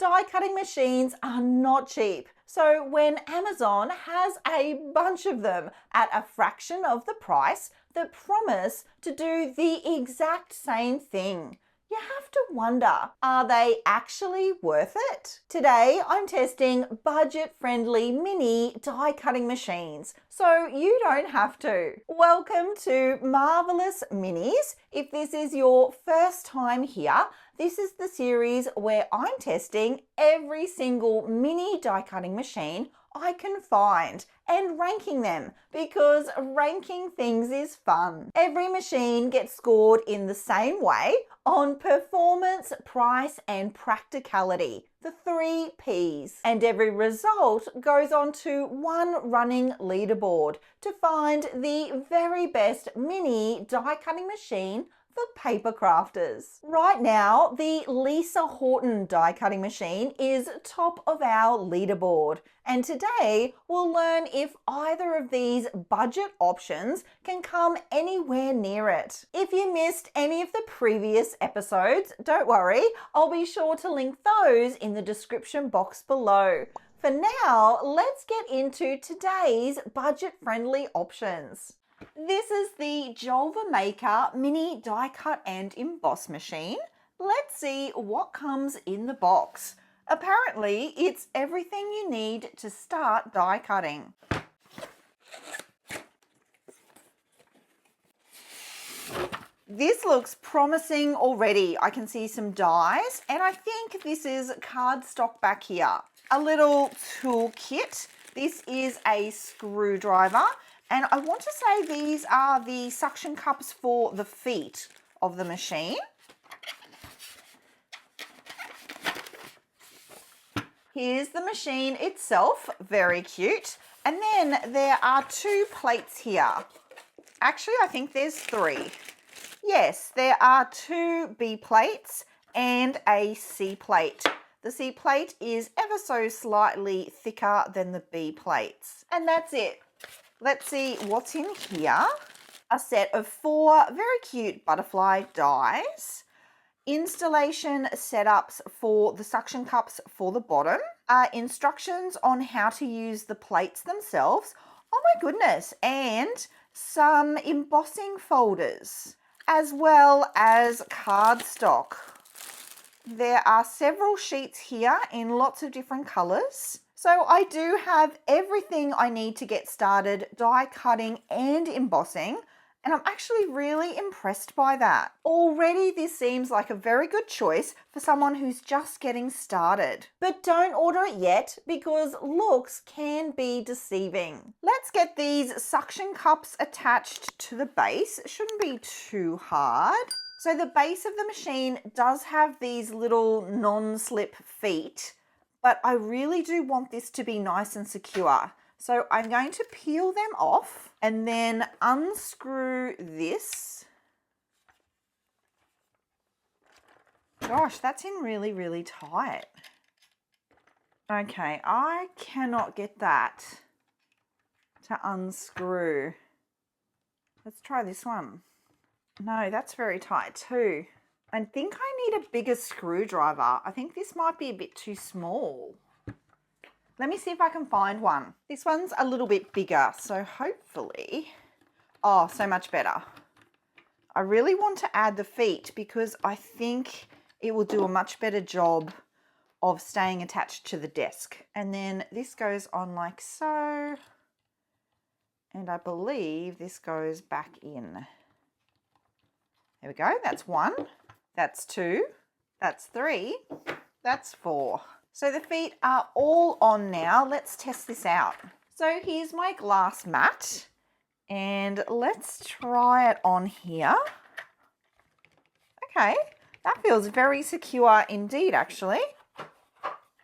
Die cutting machines are not cheap. So when Amazon has a bunch of them at a fraction of the price that promise to do the exact same thing, you have to wonder, are they actually worth it? Today, I'm testing budget-friendly mini die cutting machines, so you don't have to. Welcome to Marvelous Minis. If this is your first time here, this is the series where I'm testing every single mini die cutting machine I can find and ranking them, because ranking things is fun. Every machine gets scored in the same way on performance, price, and practicality, the 3 Ps. And every result goes on to one running leaderboard to find the very best mini die cutting machine for paper crafters. Right now, the Lisa Horton die cutting machine is top of our leaderboard. And today, we'll learn if either of these budget options can come anywhere near it. If you missed any of the previous episodes, don't worry, I'll be sure to link those in the description box below. For now, let's get into today's budget-friendly options. This is the Joliv Maker mini die cut and emboss machine. Let's see what comes in the box. Apparently, it's everything you need to start die cutting. This looks promising already. I can see some dies, and I think this is cardstock back here. A little tool kit. This is a screwdriver. And I want to say these are the suction cups for the feet of the machine. Here's the machine itself, very cute. And then there are 2 plates here. Actually, I think there's 3. Yes, there are 2 B plates and a C plate. The C plate is ever so slightly thicker than the B plates. And that's it. Let's see what's in here. A set of 4 very cute butterfly dies. Installation setups for the suction cups for the bottom. Instructions on how to use the plates themselves. Oh my goodness. And some embossing folders, as well as cardstock. There are several sheets here in lots of different colours. So I do have everything I need to get started die cutting and embossing, and I'm actually really impressed by that. Already this seems like a very good choice for someone who's just getting started. But don't order it yet, because looks can be deceiving. Let's get these suction cups attached to the base. It shouldn't be too hard. So the base of the machine does have these little non-slip feet, but I really do want this to be nice and secure. So I'm going to peel them off and then unscrew this. Gosh, that's in really, really tight. Okay, I cannot get that to unscrew. Let's try this one. No, that's very tight too. I think I need a bigger screwdriver. I think this might be a bit too small. Let me see if I can find one. This one's a little bit bigger, so hopefully, oh, so much better. I really want to add the feet because I think it will do a much better job of staying attached to the desk. And then this goes on like so. And I believe this goes back in. There we go, that's 1. That's 2, that's 3, that's 4. So the feet are all on now. Let's test this out. So here's my glass mat, and let's try it on here. Okay, that feels very secure indeed, actually.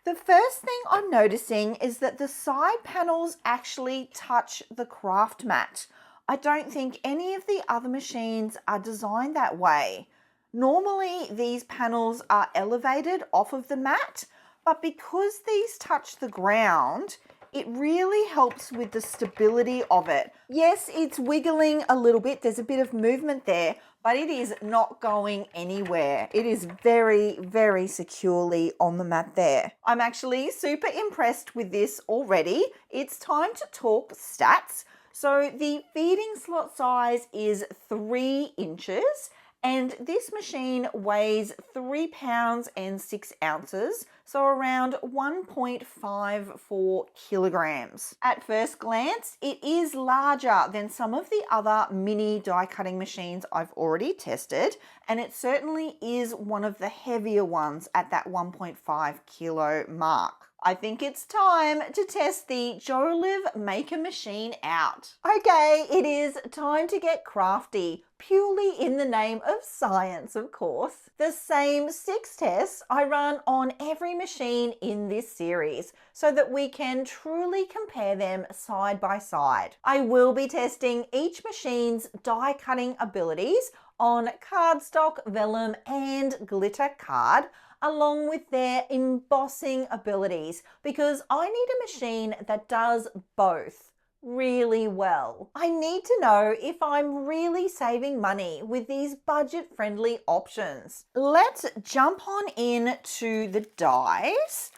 The first thing I'm noticing is that the side panels actually touch the craft mat. I don't think any of the other machines are designed that way. Normally, these panels are elevated off of the mat, but because these touch the ground, it really helps with the stability of it. Yes, it's wiggling a little bit. There's a bit of movement there, but it is not going anywhere. It is very, very securely on the mat there. I'm actually super impressed with this already. It's time to talk stats. So the feeding slot size is 3 inches and this machine weighs 3 pounds and 6 ounces, so around 1.54 kilograms. At first glance, it is larger than some of the other mini die cutting machines I've already tested, and it certainly is one of the heavier ones at that 1.5 kilo mark. I think it's time to test the Joliv Maker machine out. Okay, it is time to get crafty, purely in the name of science, of course. The same 6 tests I run on every machine in this series so that we can truly compare them side by side. I will be testing each machine's die cutting abilities on cardstock, vellum and glitter card, along with their embossing abilities, because I need a machine that does both really well. I need to know if I'm really saving money with these budget-friendly options. Let's jump on in to the dies.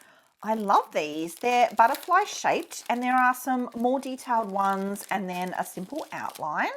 I love these. They're butterfly shaped and there are some more detailed ones and then a simple outline.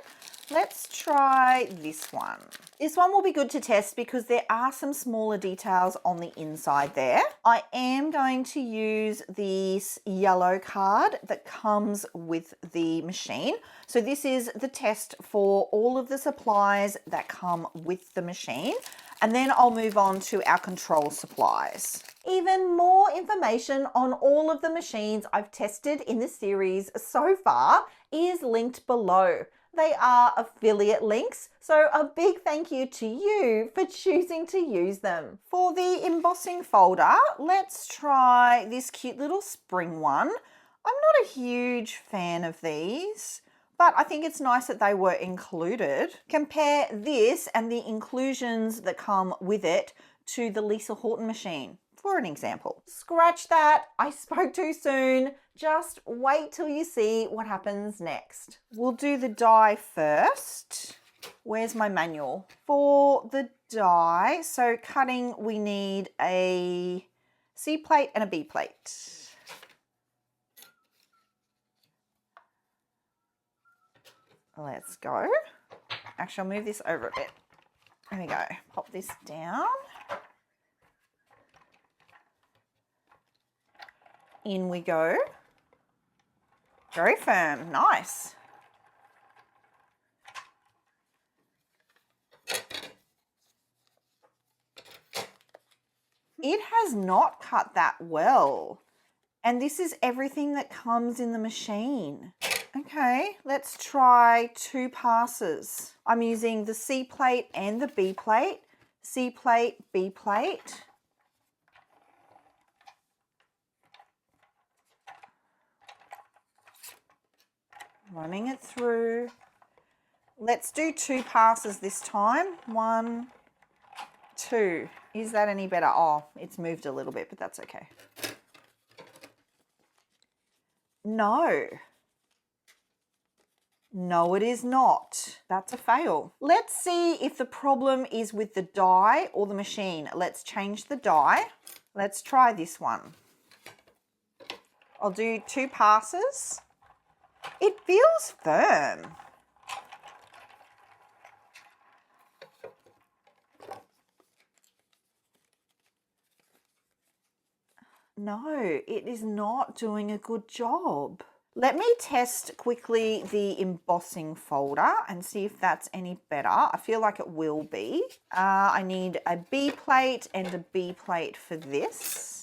Let's try this one. This one will be good to test because there are some smaller details on the inside there. I am going to use this yellow card that comes with the machine. So this is the test for all of the supplies that come with the machine. And then I'll move on to our control supplies. Even more information on all of the machines I've tested in the series so far is linked below. They are affiliate links, so a big thank you to you for choosing to use them. For the embossing folder, let's try this cute little spring one. I'm not a huge fan of these, but I think it's nice that they were included. Compare this and the inclusions that come with it to the Lisa Horton machine, for an example. Scratch that, I spoke too soon. Just wait till you see what happens next. We'll do the die first. Where's my manual? For the die, so cutting, we need a C plate and a B plate. Let's go. Actually, I'll move this over a bit. There we go. Pop this down. In we go. Very firm, nice. It has not cut that well. And this is everything that comes in the machine. Okay, let's try 2 passes. I'm using the C plate and the B plate. C plate, B plate. Running it through. Let's do 2 passes this time. 1, 2. Is that any better? Oh, it's moved a little bit, but that's okay. No. No, it is not. That's a fail. Let's see if the problem is with the die or the machine. Let's change the die. Let's try this one. I'll do 2 passes. It feels firm. No, it is not doing a good job. Let me test quickly the embossing folder and see if that's any better. I feel like it will be. I need a B plate and a B plate for this.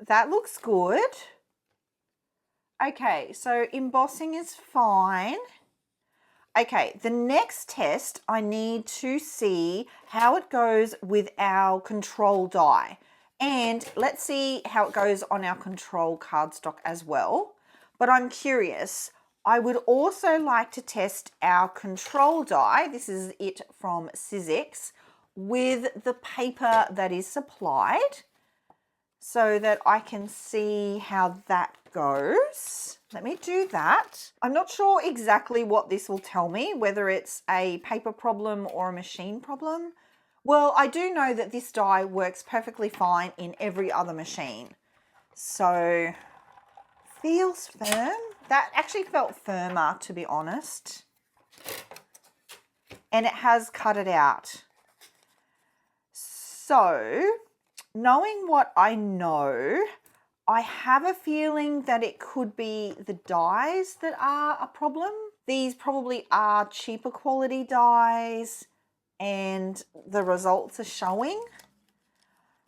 That looks good. Okay, so embossing is fine. Okay, the next test, I need to see how it goes with our control die. And let's see how it goes on our control cardstock as well. But I'm curious, I would also like to test our control die. This is it from Sizzix with the paper that is supplied so that I can see how that goes. Let me do that. I'm not sure exactly what this will tell me, whether it's a paper problem or a machine problem. Well, I do know that this die works perfectly fine in every other machine. So, feels firm. That actually felt firmer, to be honest. And it has cut it out. So, knowing what I know, I have a feeling that it could be the dies that are a problem. These probably are cheaper quality dies and the results are showing.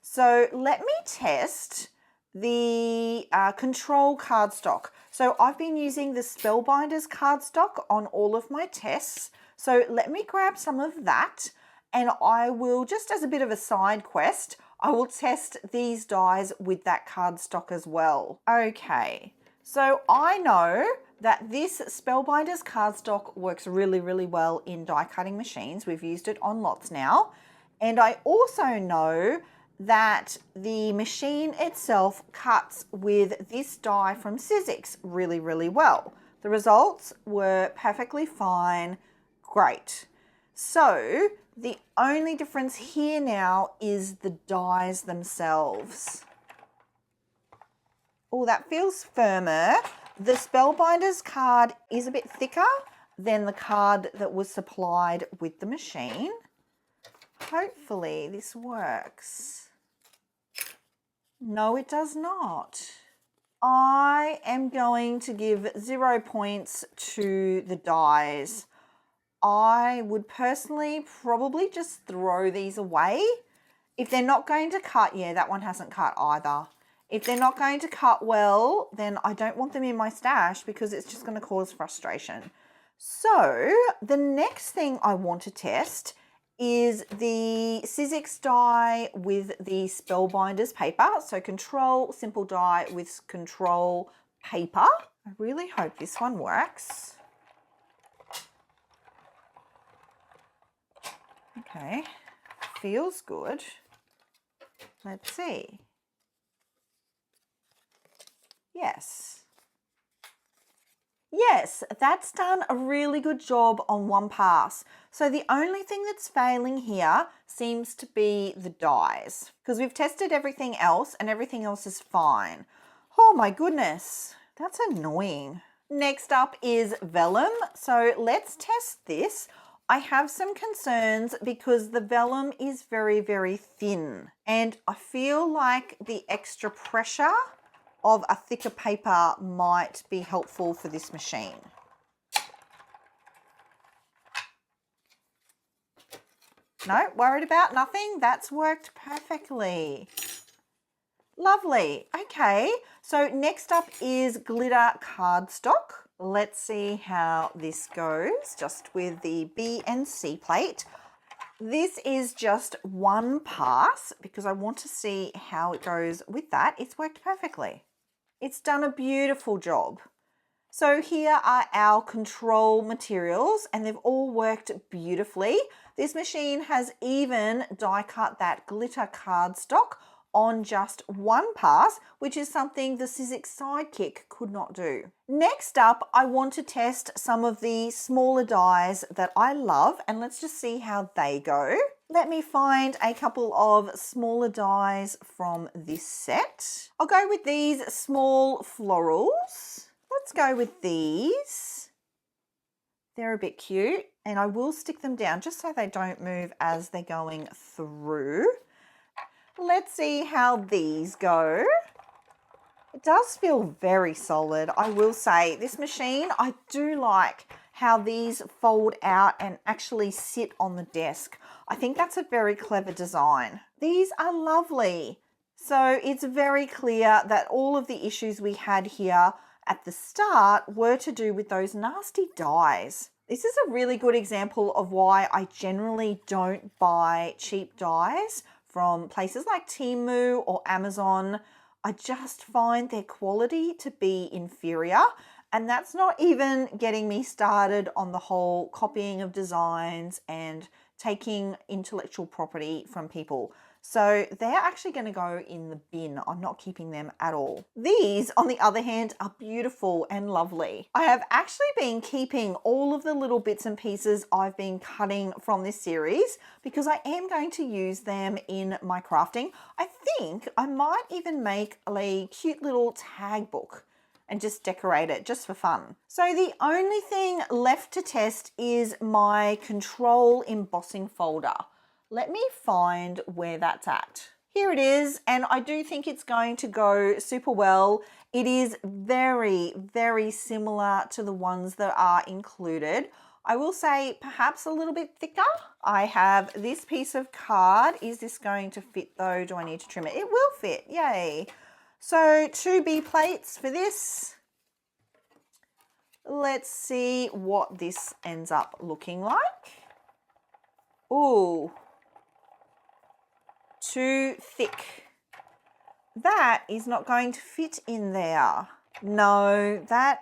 So let me test the control cardstock. So I've been using the Spellbinders cardstock on all of my tests. So let me grab some of that and I will, just as a bit of a side quest, I will test these dies with that cardstock as well. Okay, so I know that this Spellbinders cardstock works really, really well in die cutting machines. We've used it on lots now. And I also know that the machine itself cuts with this die from Sizzix really, really well. The results were perfectly fine, great. So the only difference here now is the dies themselves. Oh, that feels firmer. The Spellbinders card is a bit thicker than the card that was supplied with the machine. Hopefully this works. No, it does not. I am going to give 0 points to the dies. I would personally probably just throw these away. If they're not going to cut, yeah, that one hasn't cut either. If they're not going to cut well, then I don't want them in my stash because it's just going to cause frustration. So the next thing I want to test is the Sizzix die with the Spellbinders paper. So control simple die with control paper. I really hope this one works. Okay, feels good. Let's see. Yes. Yes, that's done a really good job on one pass. So the only thing that's failing here seems to be the dies because we've tested everything else and everything else is fine. Oh my goodness, that's annoying. Next up is vellum. So let's test this. I have some concerns because the vellum is very, very thin and I feel like the extra pressure of a thicker paper might be helpful for this machine. No, worried about nothing. That's worked perfectly. Lovely. Okay, so next up is glitter cardstock. Let's see how this goes just with the B and C plate. This is just one pass because I want to see how it goes with that. It's worked perfectly. It's done a beautiful job. So here are our control materials and they've all worked beautifully. This machine has even die cut that glitter cardstock on just one pass, which is something the Sizzix Sidekick could not do. Next up, I want to test some of the smaller dies that I love and let's just see how they go. Let me find a couple of smaller dies from this set. I'll go with these small florals. Let's go with these. They're a bit cute and I will stick them down just so they don't move as they're going through. Let's see how these go. It does feel very solid, I will say. This machine, I do like how these fold out and actually sit on the desk. I think that's a very clever design. These are lovely. So it's very clear that all of the issues we had here at the start were to do with those nasty dies. This is a really good example of why I generally don't buy cheap dies from places like Temu or Amazon. I just find their quality to be inferior. And that's not even getting me started on the whole copying of designs and taking intellectual property from people. So they're actually going to go in the bin. I'm not keeping them at all. These, on the other hand, are beautiful and lovely. I have actually been keeping all of the little bits and pieces I've been cutting from this series because I am going to use them in my crafting. I think I might even make a cute little tag book and just decorate it just for fun. So the only thing left to test is my control embossing folder. Let me find where that's at. Here it is, and I do think it's going to go super well. It is very, very similar to the ones that are included. I will say perhaps a little bit thicker. I have this piece of card. Is this going to fit though? Do I need to trim it? It will fit, yay. So 2 B plates for this. Let's see what this ends up looking like. Ooh. Too thick. That is not going to fit in there. No, that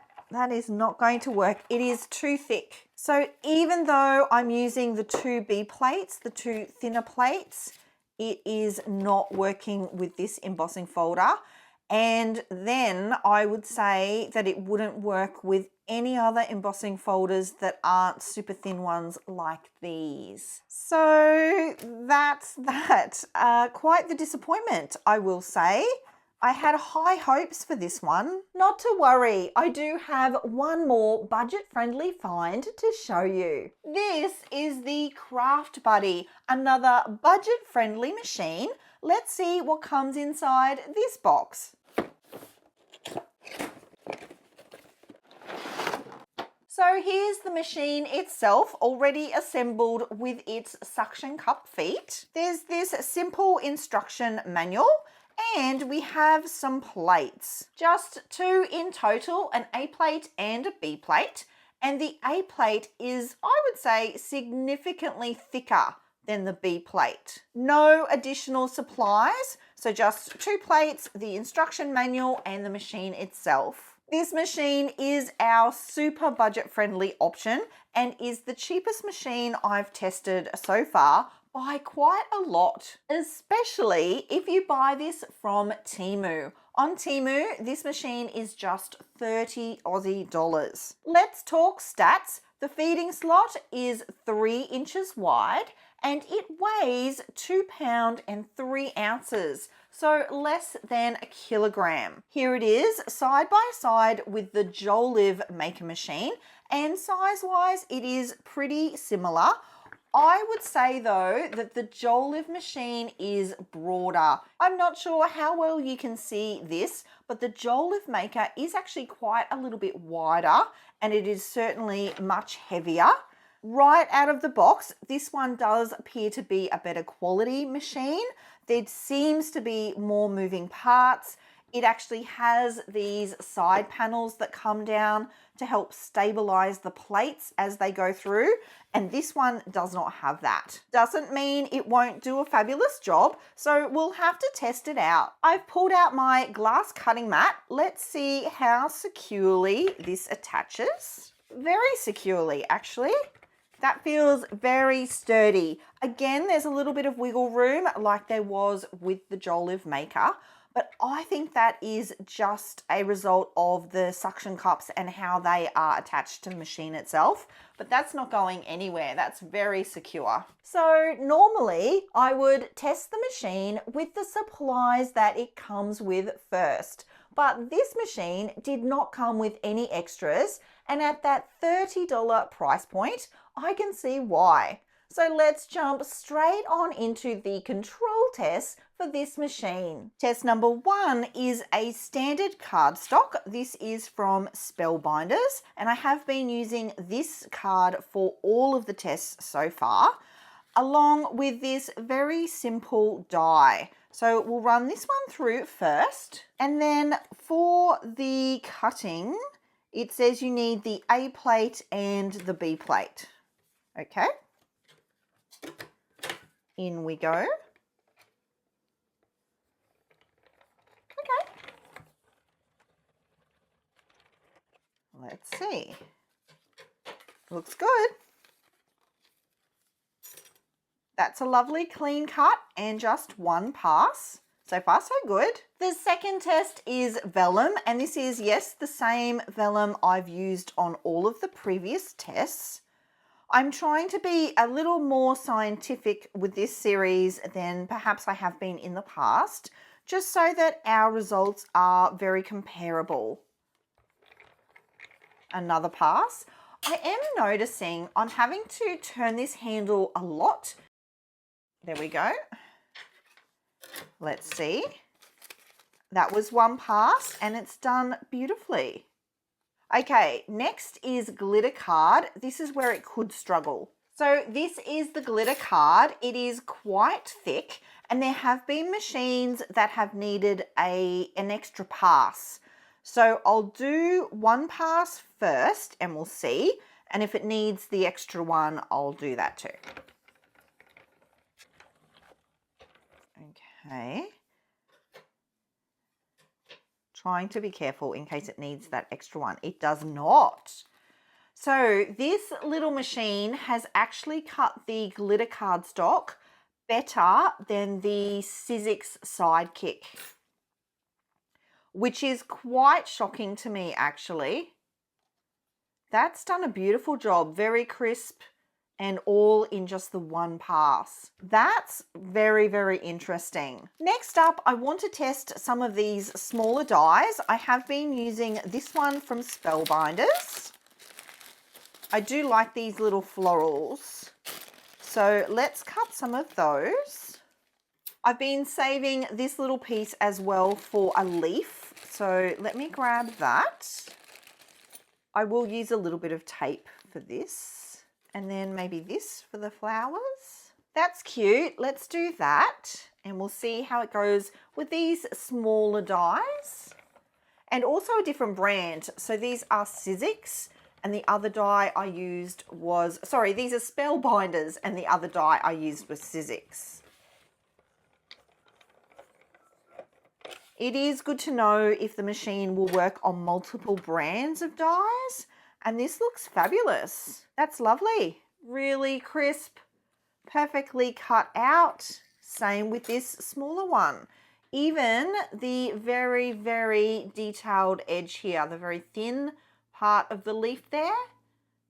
is not going to work. It is too thick. So even though I'm using the 2 B plates, the 2 thinner plates, it is not working with this embossing folder. And then I would say that it wouldn't work with any other embossing folders that aren't super thin ones like these. So that's that. Quite the disappointment, I will say. I had high hopes for this one. Not to worry, I do have one more budget-friendly find to show you. This is the Craft Buddy, another budget-friendly machine. Let's see what comes inside this box. So here's the machine itself, already assembled with its suction cup feet. There's this simple instruction manual, and we have some plates. Just 2 in total, an A plate and a B plate. And the A plate is, I would say, significantly thicker than the B plate. No additional supplies, so just 2 plates, the instruction manual, and the machine itself. This machine is our super budget-friendly option and is the cheapest machine I've tested so far by quite a lot, especially if you buy this from Temu. On Temu, this machine is just 30 Aussie dollars. Let's talk stats. The feeding slot is 3 inches wide and it weighs 2 pounds and 3 ounces, so less than a kilogram. Here it is, side by side with the Joliv Maker machine, and size-wise it is pretty similar. I would say though that the Joliv machine is broader. I'm not sure how well you can see this, but the Joliv Maker is actually quite a little bit wider and it is certainly much heavier. Right out of the box, this one does appear to be a better quality machine. There seems to be more moving parts. It actually has these side panels that come down to help stabilize the plates as they go through, and this one does not have that. Doesn't mean it won't do a fabulous job, so we'll have to test it out. I've pulled out my glass cutting mat. Let's see how securely this attaches. Very securely, actually. That feels very sturdy. Again, there's a little bit of wiggle room like there was with the Joliv Maker, but I think that is just a result of the suction cups and how they are attached to the machine itself. But that's not going anywhere. That's very secure. So normally I would test the machine with the supplies that it comes with first. But this machine did not come with any extras, and at that $30 price point, I can see why. So let's jump straight on into the control test for this machine. Test number 1 is a standard cardstock. This is from Spellbinders, and I have been using this card for all of the tests so far, along with this very simple die. So we'll run this one through first, and then for the cutting, it says you need the A plate and the B plate. Okay. In we go. Okay. Let's see. Looks good. That's a lovely clean cut and just one pass. So far, so good. The second test is vellum, and this is, yes, the same vellum I've used on all of the previous tests. I'm trying to be a little more scientific with this series than perhaps I have been in the past, just so that our results are very comparable. Another pass. I am noticing I'm having to turn this handle a lot. There we go. Let's see. That was one pass and it's done beautifully. Okay, next is glitter card. This is where it could struggle. So this is the glitter card. It is quite thick and there have been machines that have needed an extra pass. So I'll do one pass first and we'll see. And if it needs the extra one, I'll do that too. Okay. Trying to be careful in case it needs that extra one. It does not. So this little machine has actually cut the glitter cardstock better than the Sizzix Sidekick, which is quite shocking to me actually. That's done a beautiful job, very crisp and all in just the one pass. That's very, very interesting. Next up, I want to test some of these smaller dies. I have been using this one from Spellbinders. I do like these little florals. So let's cut some of those. I've been saving this little piece as well for a leaf. So let me grab that. I will use a little bit of tape for this. And then maybe this for the flowers. That's cute. Let's do that. And we'll see how it goes with these smaller dies. And also a different brand. So these are Sizzix. And the other die I used was, sorry, these are Spellbinders. And the other die I used was Sizzix. It is good to know if the machine will work on multiple brands of dies. And this looks fabulous. That's lovely. Really crisp, perfectly cut out. Same with this smaller one. Even the very, very detailed edge here, the very thin part of the leaf there,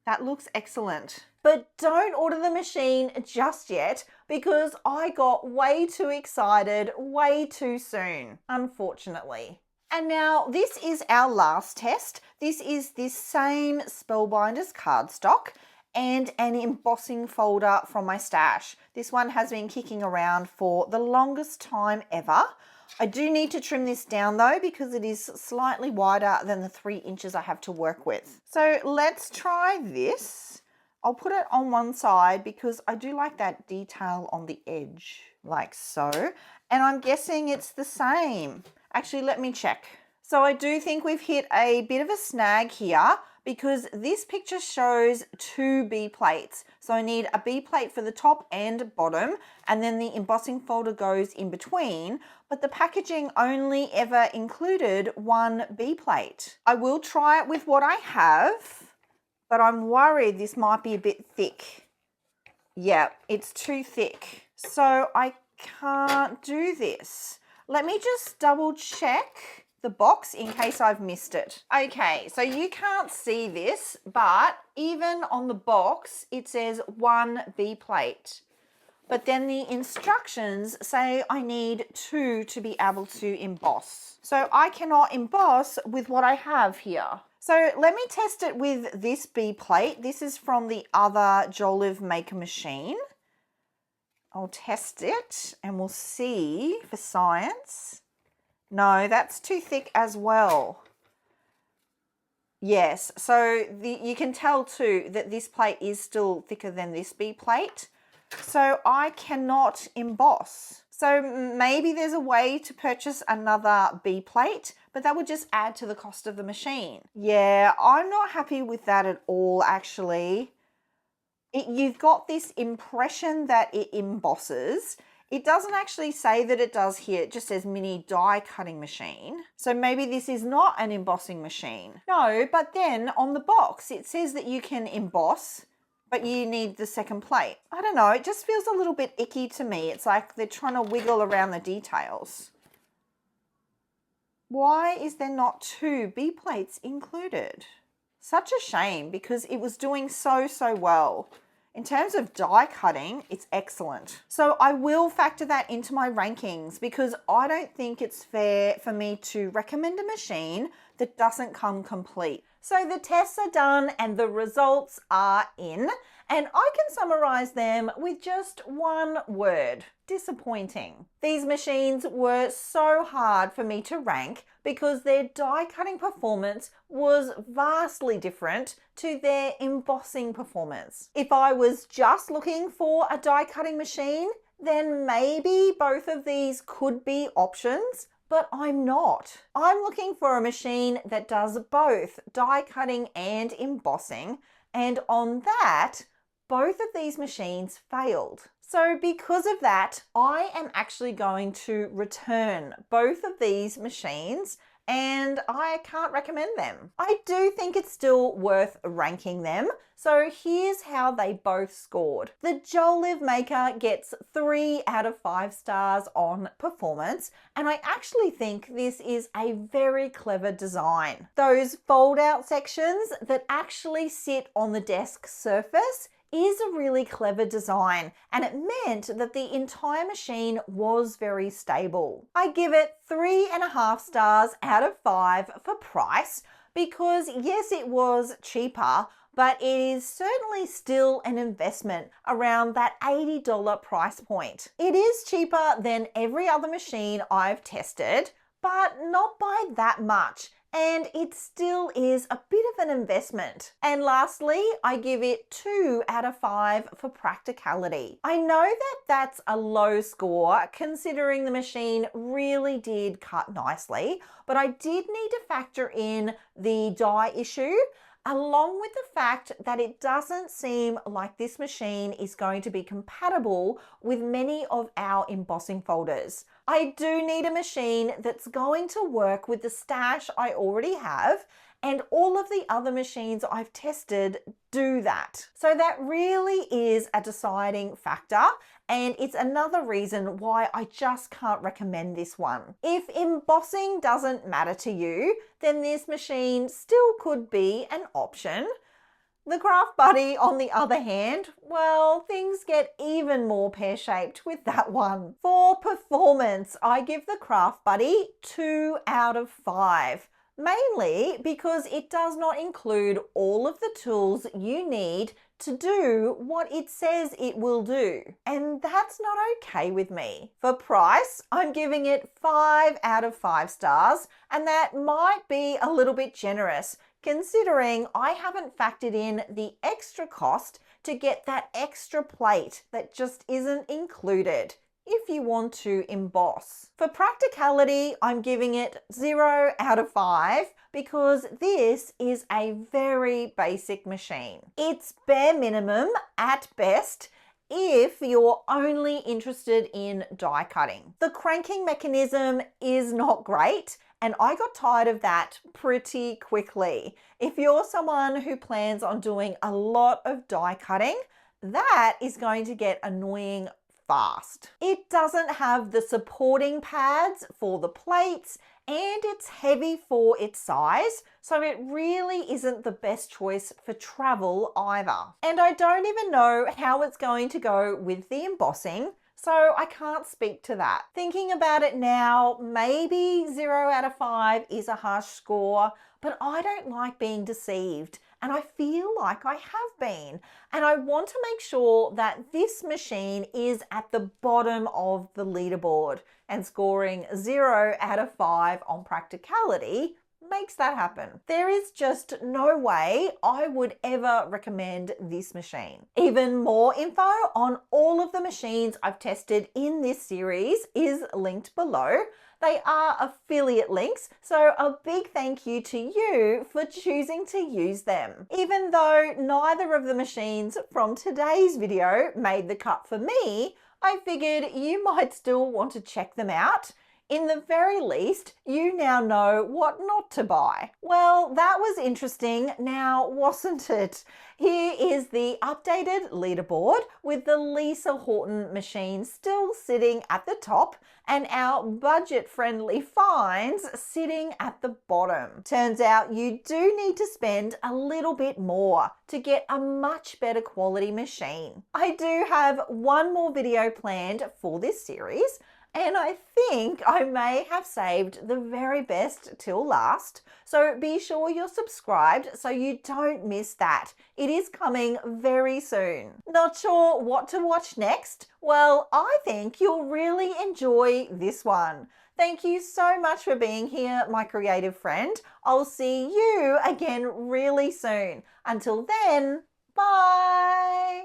that looks excellent. But don't order the machine just yet because I got way too excited way too soon, unfortunately. And now this is our last test. This is this same Spellbinders cardstock and an embossing folder from my stash. This one has been kicking around for the longest time ever. I do need to trim this down though because it is slightly wider than the 3 inches I have to work with. So let's try this. I'll put it on one side because I do like that detail on the edge, like so. And I'm guessing it's the same. Actually, let me check. So I do think we've hit a bit of a snag here because this picture shows 2 B plates. So I need a B plate for the top and bottom, and then the embossing folder goes in between, but the packaging only ever included 1 B plate. I will try it with what I have, but I'm worried this might be a bit thick. Yeah, it's too thick. So I can't do this. Let me just double check the box in case I've missed it. Okay, so you can't see this, but even on the box, it says 1 B plate. But then the instructions say I need 2 to be able to emboss. So I cannot emboss with what I have here. So let me test it with this B plate. This is from the other Joliv Maker machine. I'll test it and we'll see for science. No, that's too thick as well. Yes, so you can tell too that this plate is still thicker than this B plate. So I cannot emboss. So maybe there's a way to purchase another B plate, but that would just add to the cost of the machine. Yeah, I'm not happy with that at all, actually. You've got this impression that it embosses. It doesn't actually say that it does here. It just says mini die cutting machine. So maybe this is not an embossing machine. No, but then on the box, it says that you can emboss, but you need the second plate. I don't know. It just feels a little bit icky to me. It's like they're trying to wiggle around the details. Why is there not 2 B plates included? Such a shame because it was doing so well. In terms of die cutting, it's excellent. So I will factor that into my rankings because I don't think it's fair for me to recommend a machine that doesn't come complete. So the tests are done and the results are in, and I can summarize them with just one word: disappointing. These machines were so hard for me to rank because their die cutting performance was vastly different to their embossing performance. If I was just looking for a die cutting machine, then maybe both of these could be options, but I'm not. I'm looking for a machine that does both die cutting and embossing, and on that, both of these machines failed. So because of that, I am actually going to return both of these machines and I can't recommend them. I do think it's still worth ranking them. So here's how they both scored. The Joliv Maker gets 3 out of 5 stars on performance, and I actually think this is a very clever design. Those fold out sections that actually sit on the desk surface is a really clever design, and it meant that the entire machine was very stable. I give it 3.5 stars out of 5 for price because yes, it was cheaper, but it is certainly still an investment around that $80 price point. It is cheaper than every other machine I've tested, but not by that much. And it still is a bit of an investment. And lastly, I give it 2 out of 5 for practicality. I know that that's a low score considering the machine really did cut nicely, but I did need to factor in the die issue, along with the fact that it doesn't seem like this machine is going to be compatible with many of our embossing folders. I do need a machine that's going to work with the stash I already have, and all of the other machines I've tested do that. So that really is a deciding factor, and it's another reason why I just can't recommend this one. If embossing doesn't matter to you, then this machine still could be an option. The Craft Buddy, on the other hand, well, things get even more pear-shaped with that one. For performance, I give the Craft Buddy 2 out of 5. Mainly because it does not include all of the tools you need to do what it says it will do. And that's not okay with me. For price, I'm giving it 5 out of 5 stars, and that might be a little bit generous considering I haven't factored in the extra cost to get that extra plate that just isn't included if you want to emboss. For practicality, I'm giving it 0 out of 5 because this is a very basic machine. It's bare minimum at best if you're only interested in die cutting. The cranking mechanism is not great, and I got tired of that pretty quickly. If you're someone who plans on doing a lot of die cutting, that is going to get annoying fast. It doesn't have the supporting pads for the plates, and it's heavy for its size, so it really isn't the best choice for travel either. And I don't even know how it's going to go with the embossing, so I can't speak to that. Thinking about it now, maybe 0 out of 5 is a harsh score, but I don't like being deceived, and I feel like I have been. And I want to make sure that this machine is at the bottom of the leaderboard, and scoring 0 out of 5 on practicality makes that happen. There is just no way I would ever recommend this machine. Even more info on all of the machines I've tested in this series is linked below. They are affiliate links, so a big thank you to you for choosing to use them. Even though neither of the machines from today's video made the cut for me, I figured you might still want to check them out. In the very least, you now know what not to buy. Well, that was interesting now, wasn't it? Here is the updated leaderboard with the Lisa Horton machine still sitting at the top and our budget-friendly finds sitting at the bottom. Turns out you do need to spend a little bit more to get a much better quality machine. I do have one more video planned for this series, and I think I may have saved the very best till last. So be sure you're subscribed so you don't miss that. It is coming very soon. Not sure what to watch next? Well, I think you'll really enjoy this one. Thank you so much for being here, my creative friend. I'll see you again really soon. Until then, bye.